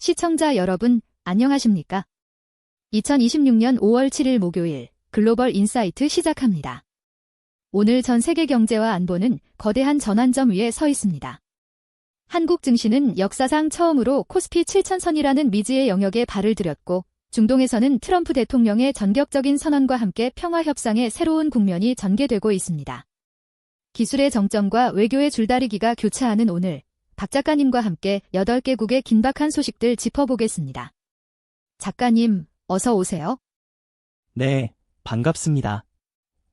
시청자 여러분, 안녕하십니까? 2026년 5월 7일 목요일 글로벌 인사이트 시작합니다. 오늘 전 세계 경제와 안보는 거대한 전환점 위에 서 있습니다. 한국 증시는 역사상 처음으로 코스피 7000선이라는 미지의 영역에 발을 들였고, 중동에서는 트럼프 대통령의 전격적인 선언과 함께 평화 협상의 새로운 국면이 전개되고 있습니다. 기술의 정점과 외교의 줄다리기가 교차하는 오늘, 박 작가님과 함께 8개국의 긴박한 소식들 짚어보겠습니다. 작가님, 어서 오세요. 네, 반갑습니다.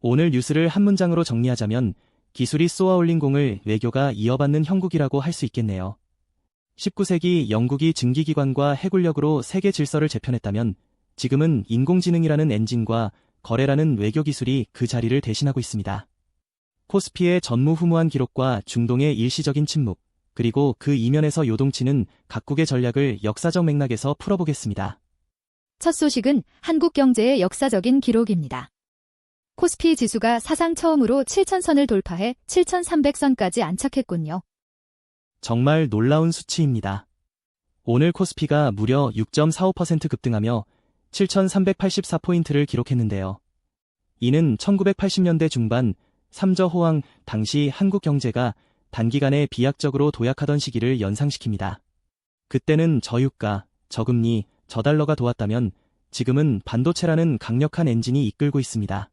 오늘 뉴스를 한 문장으로 정리하자면 기술이 쏘아올린 공을 외교가 이어받는 형국이라고 할 수 있겠네요. 19세기 영국이 증기기관과 해군력으로 세계 질서를 재편했다면 지금은 인공지능이라는 엔진과 거래라는 외교 기술이 그 자리를 대신하고 있습니다. 코스피의 전무후무한 기록과 중동의 일시적인 침묵, 그리고 그 이면에서 요동치는 각국의 전략을 역사적 맥락에서 풀어보겠습니다. 첫 소식은 한국 경제의 역사적인 기록입니다. 코스피 지수가 사상 처음으로 7000선을 돌파해 7300선까지 안착했군요. 정말 놀라운 수치입니다. 오늘 코스피가 무려 6.45% 급등하며 7384포인트를 기록했는데요. 이는 1980년대 중반 3저 호황 당시 한국 경제가 단기간에 비약적으로 도약하던 시기를 연상시킵니다. 그때는 저유가, 저금리, 저달러가 도왔다면 지금은 반도체라는 강력한 엔진이 이끌고 있습니다.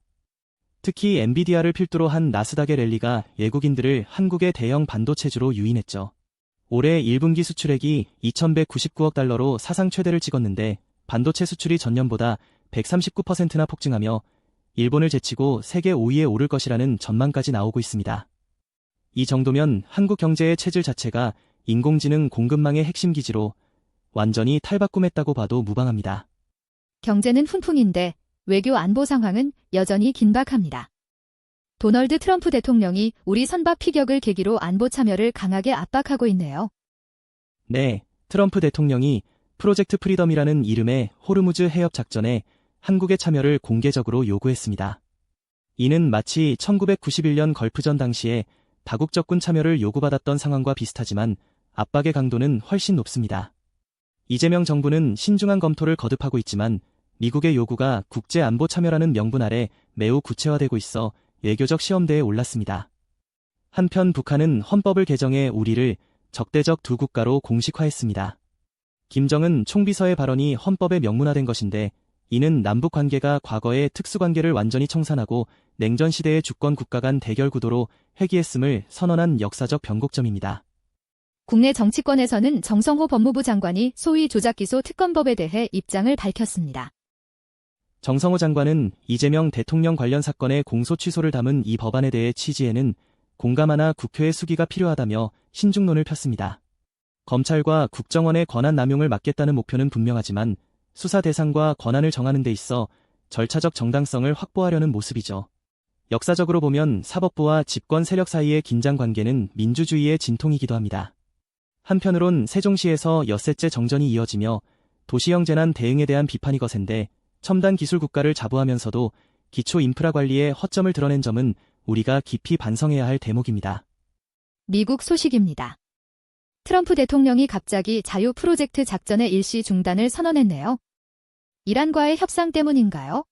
특히 엔비디아를 필두로 한 나스닥의 랠리가 외국인들을 한국의 대형 반도체주로 유인했죠. 올해 1분기 수출액이 2199억 달러로 사상 최대를 찍었는데 반도체 수출이 전년보다 139%나 폭증하며 일본을 제치고 세계 5위에 오를 것이라는 전망까지 나오고 있습니다. 이 정도면 한국 경제의 체질 자체가 인공지능 공급망의 핵심 기지로 완전히 탈바꿈했다고 봐도 무방합니다. 경제는 훈풍인데 외교 안보 상황은 여전히 긴박합니다. 도널드 트럼프 대통령이 우리 선박 피격을 계기로 안보 참여를 강하게 압박하고 있네요. 네, 트럼프 대통령이 프로젝트 프리덤이라는 이름의 호르무즈 해협 작전에 한국의 참여를 공개적으로 요구했습니다. 이는 마치 1991년 걸프전 당시에 다국적군 참여를 요구받았던 상황과 비슷하지만 압박의 강도는 훨씬 높습니다. 이재명 정부는 신중한 검토를 거듭하고 있지만 미국의 요구가 국제안보 참여라는 명분 아래 매우 구체화되고 있어 외교적 시험대에 올랐습니다. 한편 북한은 헌법을 개정해 우리를 적대적 두 국가로 공식화했습니다. 김정은 총비서의 발언이 헌법에 명문화된 것인데 이는 남북 관계가 과거의 특수관계를 완전히 청산하고 냉전 시대의 주권 국가 간 대결 구도로 회귀했음을 선언한 역사적 변곡점입니다. 국내 정치권에서는 정성호 법무부 장관이 소위 조작기소 특검법에 대해 입장을 밝혔습니다. 정성호 장관은 이재명 대통령 관련 사건의 공소 취소를 담은 이 법안에 대해 취지에는 공감하나 국회의 수기가 필요하다며 신중론을 폈습니다. 검찰과 국정원의 권한 남용을 막겠다는 목표는 분명하지만 수사 대상과 권한을 정하는 데 있어 절차적 정당성을 확보하려는 모습이죠. 역사적으로 보면 사법부와 집권 세력 사이의 긴장 관계는 민주주의의 진통이기도 합니다. 한편으론 세종시에서 엿새째 정전이 이어지며 도시형 재난 대응에 대한 비판이 거센데 첨단 기술 국가를 자부하면서도 기초 인프라 관리에 허점을 드러낸 점은 우리가 깊이 반성해야 할 대목입니다. 미국 소식입니다. 트럼프 대통령이 갑자기 자유 프로젝트 작전의 일시 중단을 선언했네요. 이란과의 협상 때문인가요?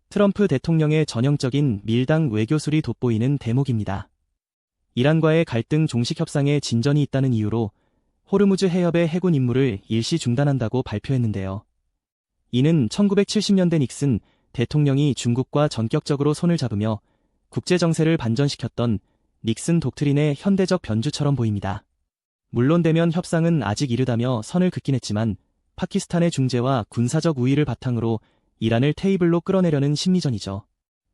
트럼프 대통령의 전형적인 밀당 외교술이 돋보이는 대목입니다. 이란과의 갈등 종식 협상에 진전이 있다는 이유로 호르무즈 해협의 해군 임무를 일시 중단한다고 발표했는데요. 이는 1970년대 닉슨 대통령이 중국과 전격적으로 손을 잡으며 국제 정세를 반전시켰던 닉슨 독트린의 현대적 변주처럼 보입니다. 물론 대면 협상은 아직 이르다며 선을 긋긴 했지만 파키스탄의 중재와 군사적 우위를 바탕으로 이란을 테이블로 끌어내려는 심리전이죠.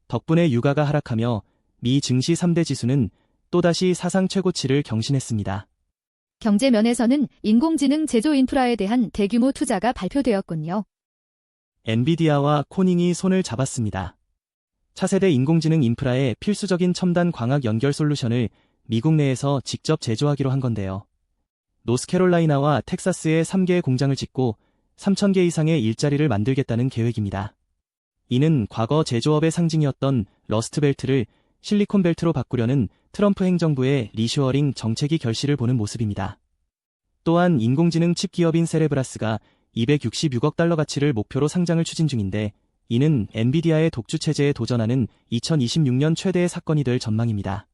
덕분에 유가가 하락하며 미 증시 3대 지수는 또다시 사상 최고치를 경신했습니다. 경제 면에서는 인공지능 제조 인프라에 대한 대규모 투자가 발표되었군요. 엔비디아와 코닝이 손을 잡았습니다. 차세대 인공지능 인프라의 필수적인 첨단 광학 연결 솔루션을 미국 내에서 직접 제조하기로 한 건데요. 노스캐롤라이나와 텍사스에 3개의 공장을 짓고 3,000개 이상의 일자리를 만들겠다는 계획입니다. 이는 과거 제조업의 상징이었던 러스트벨트를 실리콘벨트로 바꾸려는 트럼프 행정부의 리쇼어링 정책이 결실을 보는 모습입니다. 또한 인공지능 칩 기업인 세레브라스가 266억 달러 가치를 목표로 상장을 추진 중인데, 이는 엔비디아의 독주 체제에 도전하는 2026년 최대의 사건이 될 전망입니다.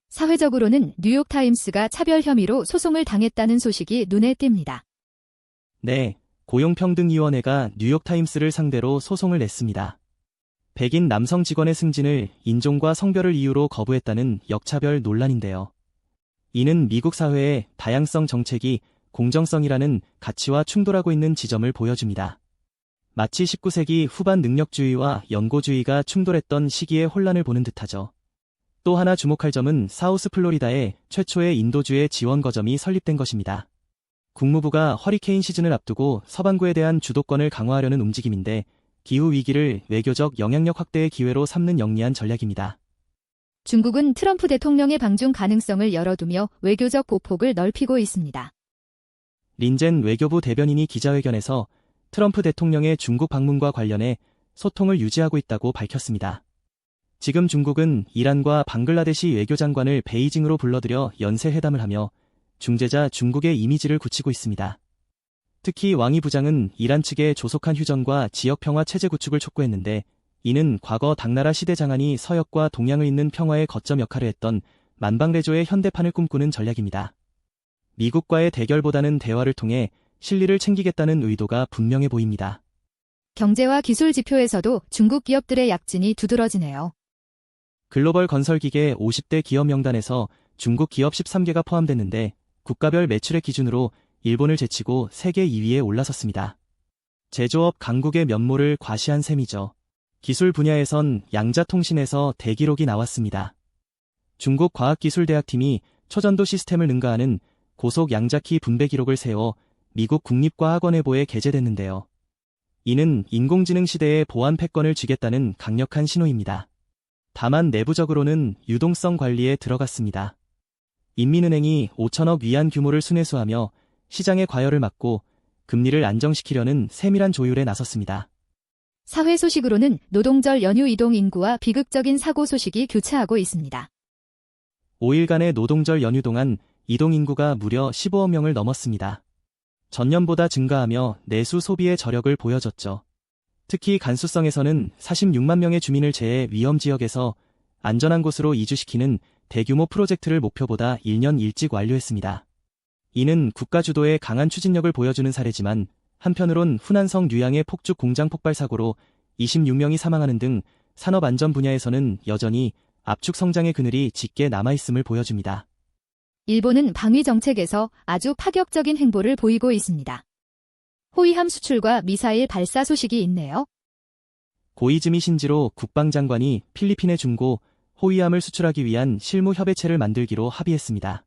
사회적으로는 뉴욕타임스가 차별 혐의로 소송을 당했다는 소식이 눈에 띕니다. 네, 고용평등위원회가 뉴욕타임스를 상대로 소송을 냈습니다. 백인 남성 직원의 승진을 인종과 성별을 이유로 거부했다는 역차별 논란인데요. 이는 미국 사회의 다양성 정책이 공정성이라는 가치와 충돌하고 있는 지점을 보여줍니다. 마치 19세기 후반 능력주의와 연고주의가 충돌했던 시기의 혼란을 보는 듯하죠. 또 하나 주목할 점은 사우스 플로리다에 최초의 인도주의 지원 거점이 설립된 것입니다. 국무부가 허리케인 시즌을 앞두고 서반구에 대한 주도권을 강화하려는 움직임인데, 기후 위기를 외교적 영향력 확대의 기회로 삼는 영리한 전략입니다. 중국은 트럼프 대통령의 방중 가능성을 열어두며 외교적 보폭을 넓히고 있습니다. 린젠 외교부 대변인이 기자회견에서 트럼프 대통령의 중국 방문과 관련해 소통을 유지하고 있다고 밝혔습니다. 지금 중국은 이란과 방글라데시 외교장관을 베이징으로 불러들여 연쇄회담을 하며 중재자 중국의 이미지를 굳히고 있습니다. 특히 왕이 부장은 이란 측에 조속한 휴전과 지역평화 체제 구축을 촉구했는데, 이는 과거 당나라 시대 장안이 서역과 동양을 잇는 평화의 거점 역할을 했던 만방레조의 현대판을 꿈꾸는 전략입니다. 미국과의 대결보다는 대화를 통해 실리를 챙기겠다는 의도가 분명해 보입니다. 경제와 기술 지표에서도 중국 기업들의 약진이 두드러지네요. 글로벌 건설기계 50대 기업 명단에서 중국 기업 13개가 포함됐는데, 국가별 매출액 기준으로 일본을 제치고 세계 2위에 올라섰습니다. 제조업 강국의 면모를 과시한 셈이죠. 기술 분야에선 양자통신에서 대기록이 나왔습니다. 중국 과학기술대학팀이 초전도 시스템을 능가하는 고속 양자키 분배 기록을 세워 미국 국립과학원회보에 게재됐는데요. 이는 인공지능 시대의 보안 패권을 쥐겠다는 강력한 신호입니다. 다만 내부적으로는 유동성 관리에 들어갔습니다. 인민은행이 5천억 위안 규모를 순회수하며 시장의 과열을 막고 금리를 안정시키려는 세밀한 조율에 나섰습니다. 사회 소식으로는 노동절 연휴 이동 인구와 비극적인 사고 소식이 교차하고 있습니다. 5일간의 노동절 연휴 동안 이동 인구가 무려 15억 명을 넘었습니다. 전년보다 증가하며 내수 소비의 저력을 보여줬죠. 특히 간수성에서는 46만 명의 주민을 제해 위험 지역에서 안전한 곳으로 이주시키는 대규모 프로젝트를 목표보다 1년 일찍 완료했습니다. 이는 국가 주도의 강한 추진력을 보여주는 사례지만, 한편으론 후난성 류양의 폭죽 공장 폭발 사고로 26명이 사망하는 등 산업 안전 분야에서는 여전히 압축 성장의 그늘이 짙게 남아있음을 보여줍니다. 일본은 방위 정책에서 아주 파격적인 행보를 보이고 있습니다. 호위함 수출과 미사일 발사 소식이 있네요. 고이즈미 신지로 국방장관이 필리핀에 중고 호위함을 수출하기 위한 실무 협의체를 만들기로 합의했습니다.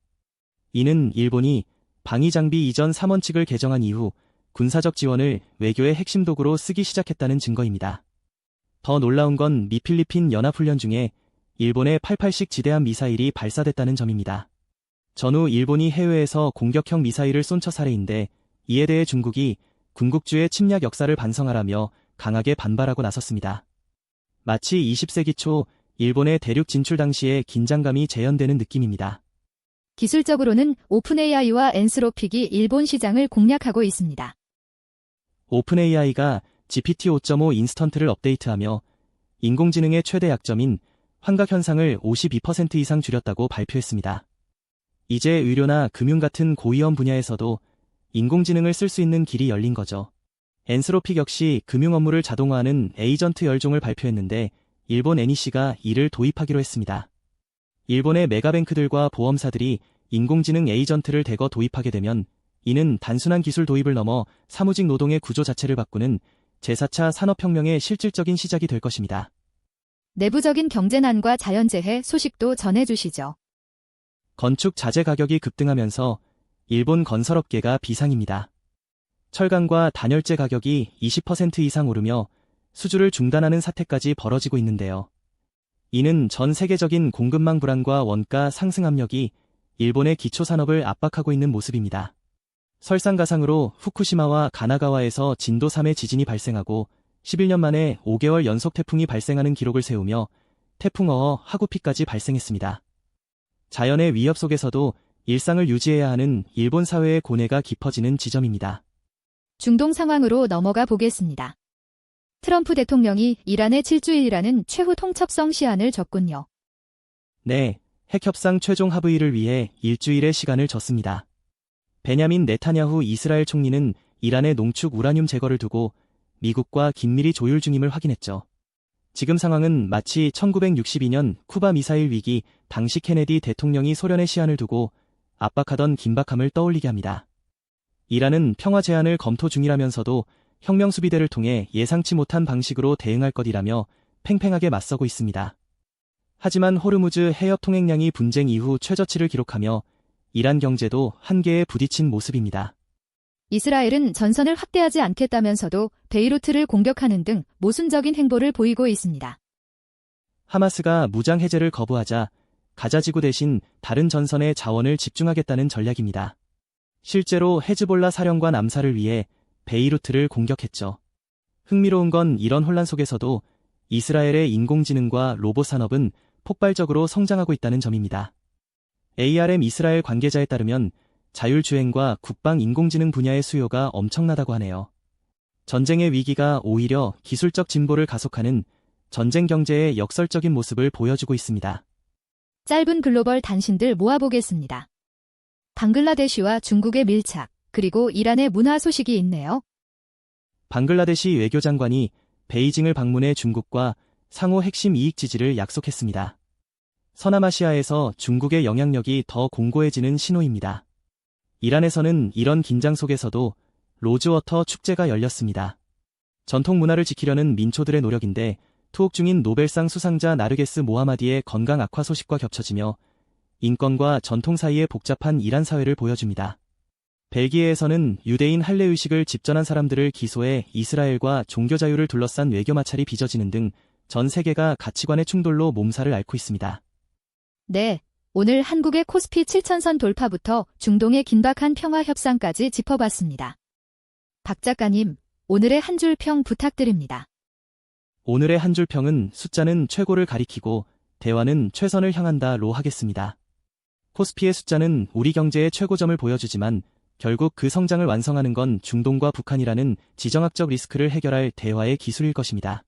이는 일본이 방위장비 이전 3원칙을 개정한 이후 군사적 지원을 외교의 핵심 도구로 쓰기 시작했다는 증거입니다. 더 놀라운 건 미 필리핀 연합훈련 중에 일본의 88식 지대함 미사일이 발사됐다는 점입니다. 전후 일본이 해외에서 공격형 미사일을 쏜 첫 사례인데, 이에 대해 중국이 군국주의 침략 역사를 반성하라며 강하게 반발하고 나섰습니다. 마치 20세기 초 일본의 대륙 진출 당시의 긴장감이 재현되는 느낌입니다. 기술적으로는 오픈AI와 엔스로픽이 일본 시장을 공략하고 있습니다. 오픈AI가 GPT 5.5 인스턴트를 업데이트하며 인공지능의 최대 약점인 환각 현상을 52% 이상 줄였다고 발표했습니다. 이제 의료나 금융 같은 고위험 분야에서도 인공지능을 쓸 수 있는 길이 열린 거죠. 엔스로픽 역시 금융 업무를 자동화하는 에이전트 열종을 발표했는데, 일본 NEC가 이를 도입하기로 했습니다. 일본의 메가뱅크들과 보험사들이 인공지능 에이전트를 대거 도입하게 되면, 이는 단순한 기술 도입을 넘어 사무직 노동의 구조 자체를 바꾸는 제4차 산업혁명의 실질적인 시작이 될 것입니다. 내부적인 경제난과 자연재해 소식도 전해주시죠. 건축 자재 가격이 급등하면서 일본 건설업계가 비상입니다. 철강과 단열재 가격이 20% 이상 오르며 수주를 중단하는 사태까지 벌어지고 있는데요. 이는 전 세계적인 공급망 불안과 원가 상승 압력이 일본의 기초산업을 압박하고 있는 모습입니다. 설상가상으로 후쿠시마와 가나가와에서 진도 3의 지진이 발생하고 11년 만에 5개월 연속 태풍이 발생하는 기록을 세우며 태풍어허 하구피까지 발생했습니다. 자연의 위협 속에서도 일상을 유지해야 하는 일본 사회의 고뇌가 깊어지는 지점입니다. 중동 상황으로 넘어가 보겠습니다. 트럼프 대통령이 이란의 7주일이라는 최후 통첩성 시한을 줬군요. 네, 핵협상 최종 합의를 위해 일주일의 시간을 줬습니다. 베냐민 네타냐후 이스라엘 총리는 이란의 농축 우라늄 제거를 두고 미국과 긴밀히 조율 중임을 확인했죠. 지금 상황은 마치 1962년 쿠바 미사일 위기 당시 케네디 대통령이 소련의 시한을 두고 압박하던 긴박함을 떠올리게 합니다. 이란은 평화 제안을 검토 중이라면서도 혁명 수비대를 통해 예상치 못한 방식으로 대응할 것이라며 팽팽하게 맞서고 있습니다. 하지만 호르무즈 해협 통행량이 분쟁 이후 최저치를 기록하며 이란 경제도 한계에 부딪힌 모습입니다. 이스라엘은 전선을 확대하지 않겠다면서도 베이루트를 공격하는 등 모순적인 행보를 보이고 있습니다. 하마스가 무장 해제를 거부하자 가자지구 대신 다른 전선에 자원을 집중하겠다는 전략입니다. 실제로 헤즈볼라 사령관 암살을 위해 베이루트를 공격했죠. 흥미로운 건 이런 혼란 속에서도 이스라엘의 인공지능과 로봇 산업은 폭발적으로 성장하고 있다는 점입니다. ARM 이스라엘 관계자에 따르면 자율주행과 국방 인공지능 분야의 수요가 엄청나다고 하네요. 전쟁의 위기가 오히려 기술적 진보를 가속하는 전쟁 경제의 역설적인 모습을 보여주고 있습니다. 짧은 글로벌 단신들 모아보겠습니다. 방글라데시와 중국의 밀착, 그리고 이란의 문화 소식이 있네요. 방글라데시 외교장관이 베이징을 방문해 중국과 상호 핵심 이익 지지를 약속했습니다. 서남아시아에서 중국의 영향력이 더 공고해지는 신호입니다. 이란에서는 이런 긴장 속에서도 로즈워터 축제가 열렸습니다. 전통 문화를 지키려는 민초들의 노력인데 투옥 중인 노벨상 수상자 나르게스 모하마디의 건강 악화 소식과 겹쳐지며 인권과 전통 사이의 복잡한 이란 사회를 보여줍니다. 벨기에에서는 유대인 할례의식을 집전한 사람들을 기소해 이스라엘과 종교 자유를 둘러싼 외교 마찰이 빚어지는 등 전 세계가 가치관의 충돌로 몸살을 앓고 있습니다. 네, 오늘 한국의 코스피 7,000선 돌파부터 중동의 긴박한 평화 협상까지 짚어봤습니다. 박 작가님, 오늘의 한 줄 평 부탁드립니다. 오늘의 한 줄 평은 숫자는 최고를 가리키고 대화는 최선을 향한다로 하겠습니다. 코스피의 숫자는 우리 경제의 최고점을 보여주지만 결국 그 성장을 완성하는 건 중동과 북한이라는 지정학적 리스크를 해결할 대화의 기술일 것입니다.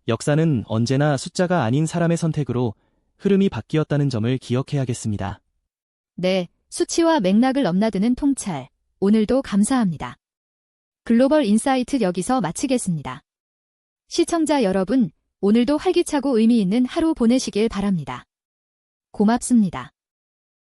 역사는 언제나 숫자가 아닌 사람의 선택으로 흐름이 바뀌었다는 점을 기억해야겠습니다. 네, 수치와 맥락을 넘나드는 통찰. 오늘도 감사합니다. 글로벌 인사이트 여기서 마치겠습니다. 시청자 여러분, 오늘도 활기차고 의미 있는 하루 보내시길 바랍니다. 고맙습니다.